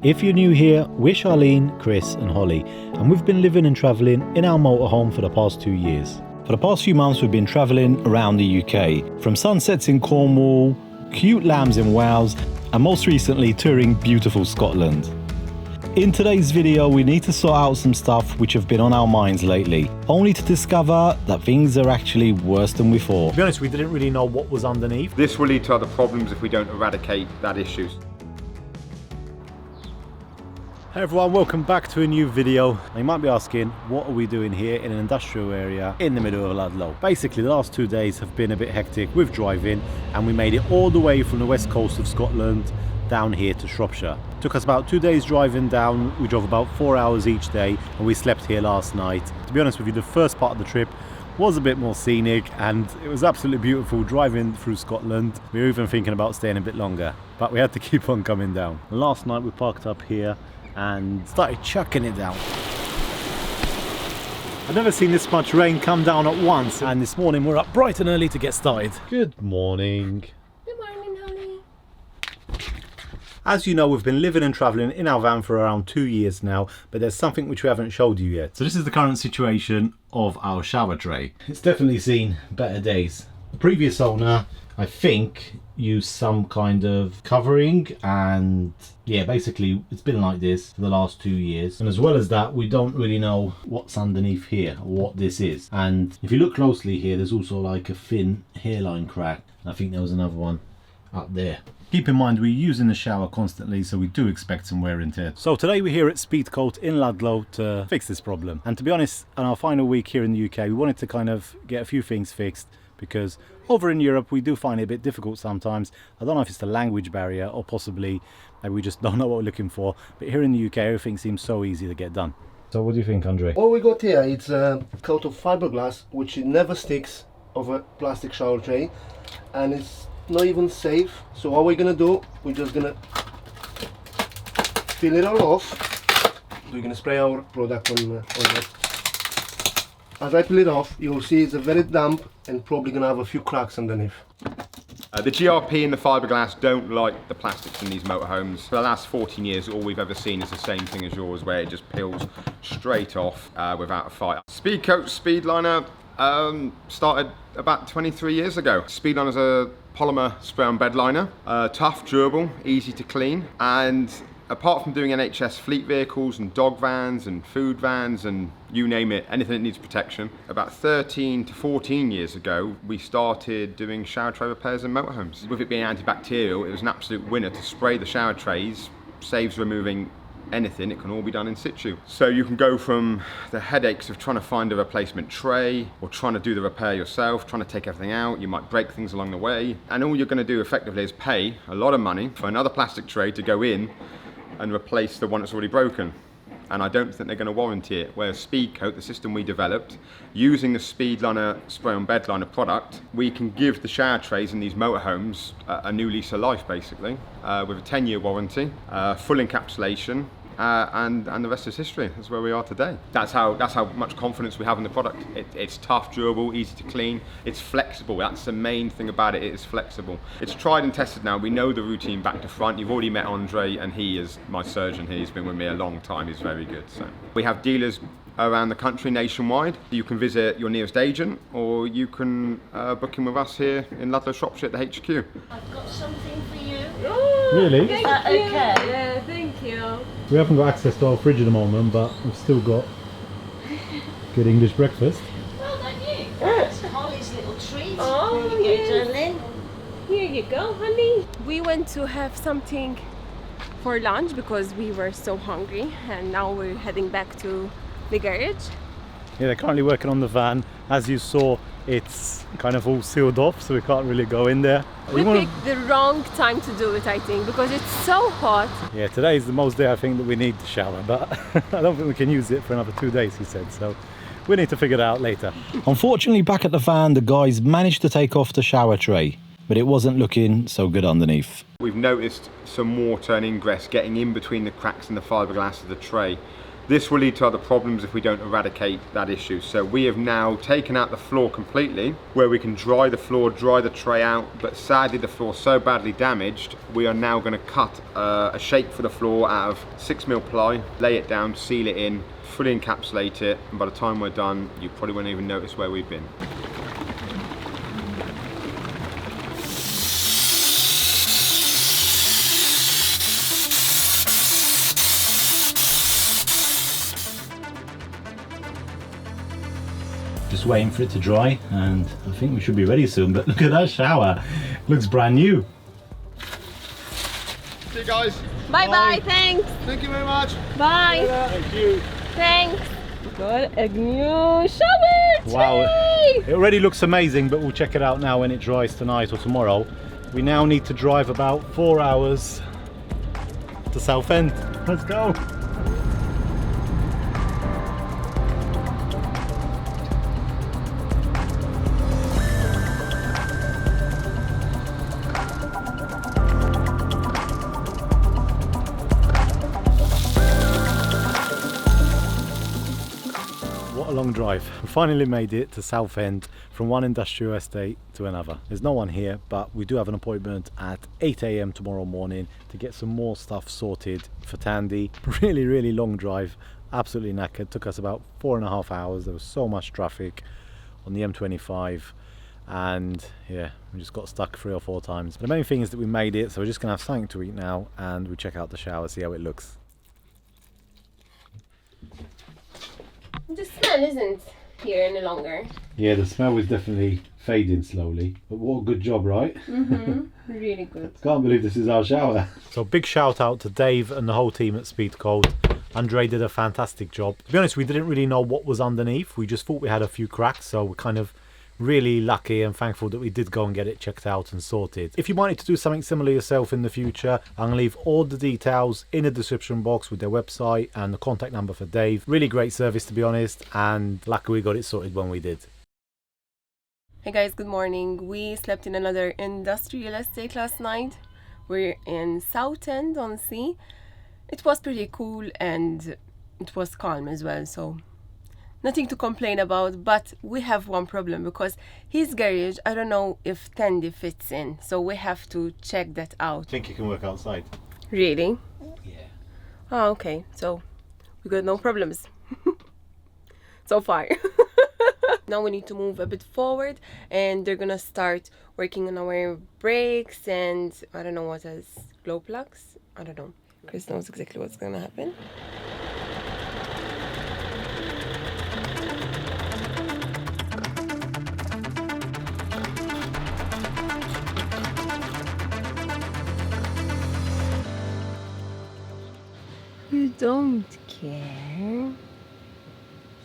If you're new here, we're Charlene, Chris and Holly, and we've been living and travelling in our motorhome for the past 2 years. For the past few months we've been travelling around the UK, from sunsets in Cornwall, cute lambs in Wales, and most recently touring beautiful Scotland. In today's video we need to sort out some stuff which have been on our minds lately, only to discover that things are actually worse than we thought. To be honest, we didn't really know what was underneath. This will lead to other problems if we don't eradicate that issue. Hey everyone, welcome back to a new video. Now you might be asking, what are we doing here in an industrial area in the middle of Ludlow? Basically the last 2 days have been a bit hectic with driving, and we made it all the way from the west coast of Scotland down here to Shropshire. Took us about 2 days driving down. We drove about 4 hours each day and we slept here last night. To be honest with you, the first part of the trip was a bit more scenic and it was absolutely beautiful driving through Scotland. We were even thinking about staying a bit longer, but we had to keep on coming down. Last night we parked up here and started chucking it down. I've never seen this much rain come down at once, and this morning we're up bright and early to get started. Good morning. Good morning, honey. As you know, we've been living and travelling in our van for around 2 years now, but there's something which we haven't showed you yet. So this is the current situation of our shower tray. It's definitely seen better days. The previous owner, I think, used some kind of covering, and yeah, basically it's been like this for the last 2 years. And as well as that, we don't really know what's underneath here, or what this is. And if you look closely here, there's also like a thin hairline crack. I think there was another one up there. Keep in mind we're using the shower constantly, so we do expect some wear and tear. So today we're here at Speedcoat in Ludlow to fix this problem. And to be honest, on our final week here in the UK, we wanted to kind of get a few things fixed, because over in Europe we do find it a bit difficult sometimes. I don't know if it's the language barrier or possibly maybe we just don't know what we're looking for, but here in the UK everything seems so easy to get done. So what do you think, Andre? What we got here, it's a coat of fiberglass which it never sticks over plastic shower tray, and it's not even safe. So what we're gonna do, we're just gonna peel it all off. We're gonna spray our product on it. As I peel it off, you'll see it's a very damp and probably gonna have a few cracks underneath. The GRP and the fiberglass don't like the plastics in these motorhomes. For the last 14 years, all we've ever seen is the same thing as yours, where it just peels straight off without a fight. Speedcoat Speedliner started about 23 years ago. Speedliner's a polymer spray-on bed liner, tough, durable, easy to clean, and apart from doing NHS fleet vehicles and dog vans and food vans and you name it, anything that needs protection, about 13 to 14 years ago we started doing shower tray repairs in motorhomes. With it being antibacterial, it was an absolute winner to spray the shower trays. Saves removing anything, it can all be done in situ. So you can go from the headaches of trying to find a replacement tray or trying to do the repair yourself, trying to take everything out. You might break things along the way, and all you're going to do effectively is pay a lot of money for another plastic tray to go in and replace the one that's already broken. And I don't think they're going to warranty it. Whereas Speedcoat, the system we developed, using the Speedliner spray-on bed liner product, we can give the shower trays in these motorhomes a new lease of life, basically, with a 10-year warranty, full encapsulation, and the rest is history. That's where we are today. That's how much confidence we have in the product. It's tough, durable, easy to clean. It's flexible. That's the main thing about it. It is flexible. It's tried and tested now. We know the routine back to front. You've already met Andre, and he is my surgeon here. He's been with me a long time. He's very good. So we have dealers around the country, nationwide. You can visit your nearest agent, or you can book in with us here in Ludlow, Shropshire at the HQ. I've got something for you. Really? Is that okay? Yeah, thank you. We haven't got access to our fridge at the moment, but we've still got good English breakfast. Well done you. It's Holly's little treat. Oh, There you yes. go, darling. Here you go, honey. We went to have something for lunch because we were so hungry, and now we're heading back to the garage. Yeah, they're currently working on the van. As you saw, it's kind of all sealed off, so we can't really go in there. We picked the wrong time to do it, I think, because it's so hot. Yeah, today is the most day I think that we need the shower, but I don't think we can use it for another 2 days, he said, so we need to figure that out later. Unfortunately, back at the van, the guys managed to take off the shower tray, but it wasn't looking so good underneath. We've noticed some water and ingress getting in between the cracks in the fiberglass of the tray. This will lead to other problems if we don't eradicate that issue. So we have now taken out the floor completely, where we can dry the floor, dry the tray out, but sadly the floor is so badly damaged, we are now going to cut a shape for the floor out of 6mm ply, lay it down, seal it in, fully encapsulate it, and by the time we're done, you probably won't even notice where we've been. Just waiting for it to dry, and I think we should be ready soon. But look at that shower, looks brand new. See you guys. Bye bye, thanks. Thank you very much. Bye. Thank you. Thanks. Got a new shower tray. Wow, it already looks amazing, but we'll check it out now when it dries tonight or tomorrow. We now need to drive about 4 hours to Southend. Let's go. What a long drive. We finally made it to Southend from one industrial estate to another. There's no one here, but we do have an appointment at 8 AM tomorrow morning to get some more stuff sorted for Tandy. Really long drive, absolutely knackered. Took us about 4.5 hours. There was so much traffic on the M25, and yeah, we just got stuck 3 or 4 times. But the main thing is that we made it, so we're just gonna have something to eat now, and we check out the shower, see how it looks. The smell isn't here any longer. Yeah, the smell is definitely fading slowly, but what a good job, right? Really good. Can't believe this is our shower. So big shout out to Dave and the whole team at Speedcoat. Andre did a fantastic job. To be honest, we didn't really know what was underneath. We just thought we had a few cracks, so we're kind of really lucky and thankful that we did go and get it checked out and sorted. If you wanted to do something similar yourself in the future, I'm gonna leave all the details in the description box with their website and the contact number for Dave. Really great service, to be honest, and lucky we got it sorted when we did. Hey guys, good morning. We slept in another industrial estate last night. We're in Southend on Sea. It was pretty cool and it was calm as well, so nothing to complain about. But we have one problem, because his garage, I don't know if Tandy fits in, so we have to check that out. I think you can work outside. Really? Yeah. Oh, okay, so we got no problems so far. Now we need to move a bit forward, and they're gonna start working on our brakes and I don't know what else, glow plugs, I don't know. Chris knows exactly what's gonna happen. You don't care.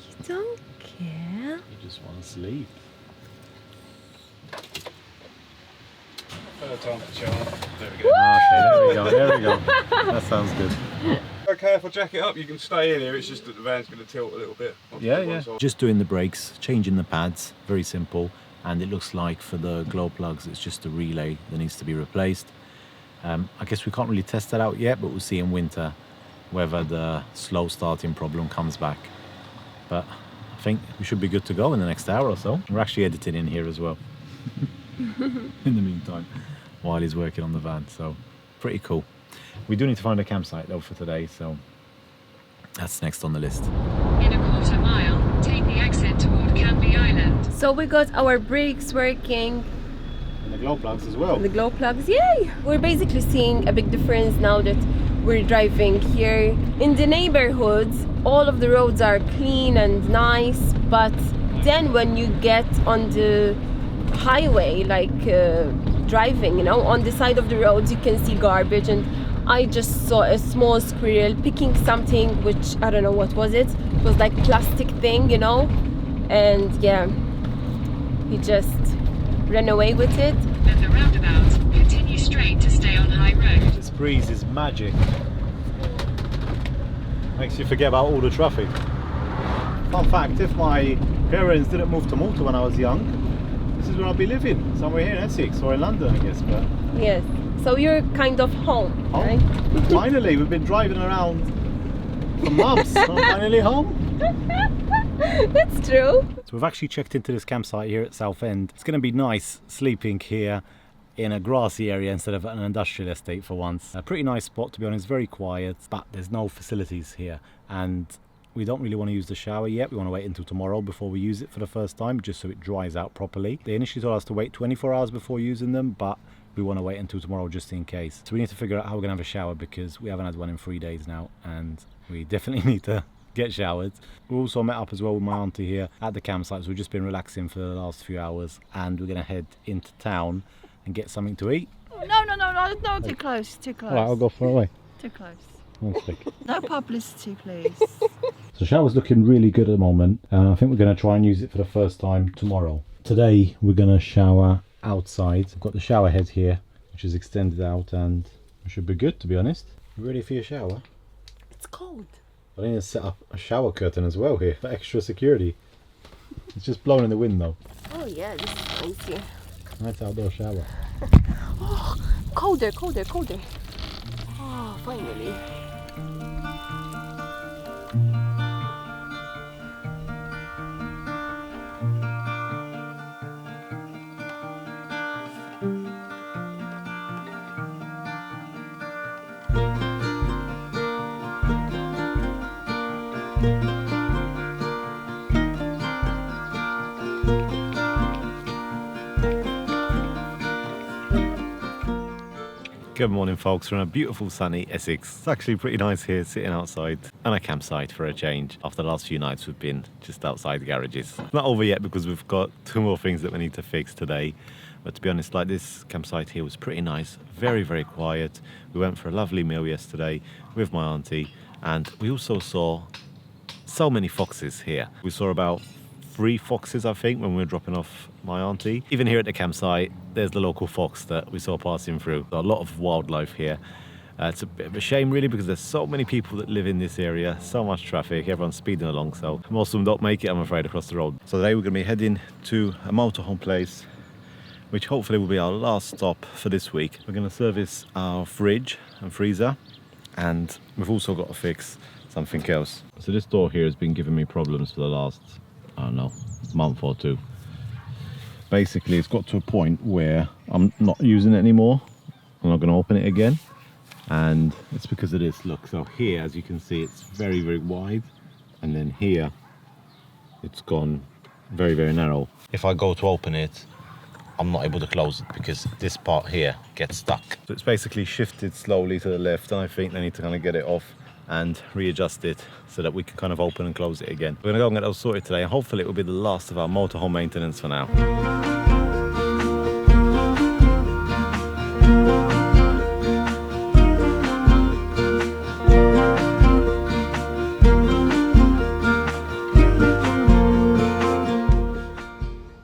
You don't care. You just want to sleep. Third time for charge. There we go. Okay, there we go. That sounds good. Okay, if I jack it up, you can stay in here. It's just that the van's going to tilt a little bit. Yeah. Just doing the brakes, changing the pads, very simple. And it looks like for the glow plugs, it's just a relay that needs to be replaced. I guess we can't really test that out yet, but we'll see in winter whether the slow starting problem comes back. But I think we should be good to go in the next hour or so. We're actually editing in here as well in the meantime while he's working on the van, so pretty cool. We do need to find a campsite though for today, so that's next on the list. In a quarter mile, take the exit toward Canby Island. So we got our brakes working. And the glow plugs as well. The glow plugs, yay! We're basically seeing a big difference now that we're driving here. In the neighborhoods, all of the roads are clean and nice, but then when you get on the highway, like driving, you know, on the side of the roads, you can see garbage. And I just saw a small squirrel picking something, which I don't know what was it. It was like plastic thing, you know, and yeah, he just ran away with it. At the roundabout, continue straight to stay on High Road. This breeze is magic. Makes you forget about all the traffic. Fun fact, if my parents didn't move to Malta when I was young, this is where I'd be living, somewhere here in Essex or in London, I guess. But Yes, so you're kind of home, right? finally, we've been driving around from Mum's. I'm finally home. That's true. So we've actually checked into this campsite here at Southend. It's going to be nice sleeping here in a grassy area instead of an industrial estate for once. A pretty nice spot, to be honest, very quiet, but there's no facilities here, and we don't really want to use the shower yet. We want to wait until tomorrow before we use it for the first time, just so it dries out properly. They initially told us to wait 24 hours before using them, but we want to wait until tomorrow just in case. So we need to figure out how we're going to have a shower, because we haven't had one in 3 days now, and we definitely need to get showered. We also met up as well with my auntie here at the campsite, so we've just been relaxing for the last few hours, and we're going to head into town and get something to eat. No, too close, too close. Alright, I'll go far away. Too close. One sec. No publicity, please. So shower's looking really good at the moment. I think we're going to try and use it for the first time tomorrow. Today we're going to shower outside. I've got the shower head here, which is extended out, and it should be good, to be honest. You ready for your shower? It's cold. I need to set up a shower curtain as well here for extra security. It's just blowing in the wind though. Oh yeah, this is nice here. Nice outdoor shower. Oh, colder, colder, colder. Oh, finally. Good morning folks, from a beautiful sunny Essex. It's actually pretty nice here sitting outside on a campsite for a change. After the last few nights we've been just outside the garages. It's not over yet because we've got 2 more things that we need to fix today. But to be honest, like, this campsite here was pretty nice, very, very quiet. We went for a lovely meal yesterday with my auntie, and we also saw so many foxes here. We saw about 3 foxes, I think, when we were dropping off my auntie. Even here at the campsite, there's the local fox that we saw passing through. A lot of wildlife here. It's a bit of a shame really, because there's so many people that live in this area, so much traffic, everyone's speeding along, so most of them don't make it, I'm afraid, across the road. So today we're going to be heading to a motorhome place, which hopefully will be our last stop for this week. We're going to service our fridge and freezer, and we've also got to fix something else. So this door here has been giving me problems for the last, I don't know, month or 2. Basically it's got to a point where I'm not using it anymore. I'm not going to open it again, and it's because of this. Look, so here, as you can see, it's very, very wide, and then here it's gone very, very narrow. If I go to open it, I'm not able to close it because this part here gets stuck. So it's basically shifted slowly to the left, and I think they need to kind of get it off and readjust it so that we can kind of open and close it again. We're gonna go and get those sorted today, and hopefully it will be the last of our motorhome maintenance for now.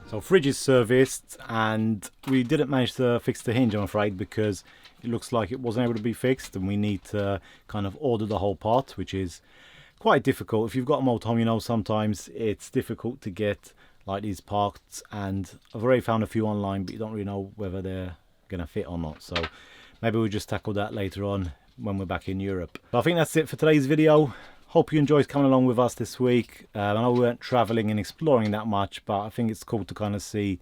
So fridge is serviced, and we didn't manage to fix the hinge, I'm afraid, because it looks like it wasn't able to be fixed, and we need to kind of order the whole part, which is quite difficult. If you've got a motorhome, you know sometimes it's difficult to get like these parts, and I've already found a few online, but you don't really know whether they're gonna fit or not. So maybe we'll just tackle that later on when we're back in Europe. But I think that's it for today's video. Hope you enjoyed coming along with us this week. I know we weren't traveling and exploring that much, but I think it's cool to kind of see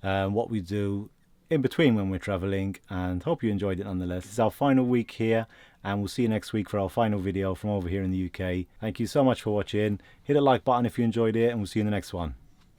what we do in between when we're traveling, and hope you enjoyed it nonetheless. It's our final week here, and we'll see you next week for our final video from over here in the UK. Thank you so much for watching. Hit the like button if you enjoyed it, and we'll see you in the next one.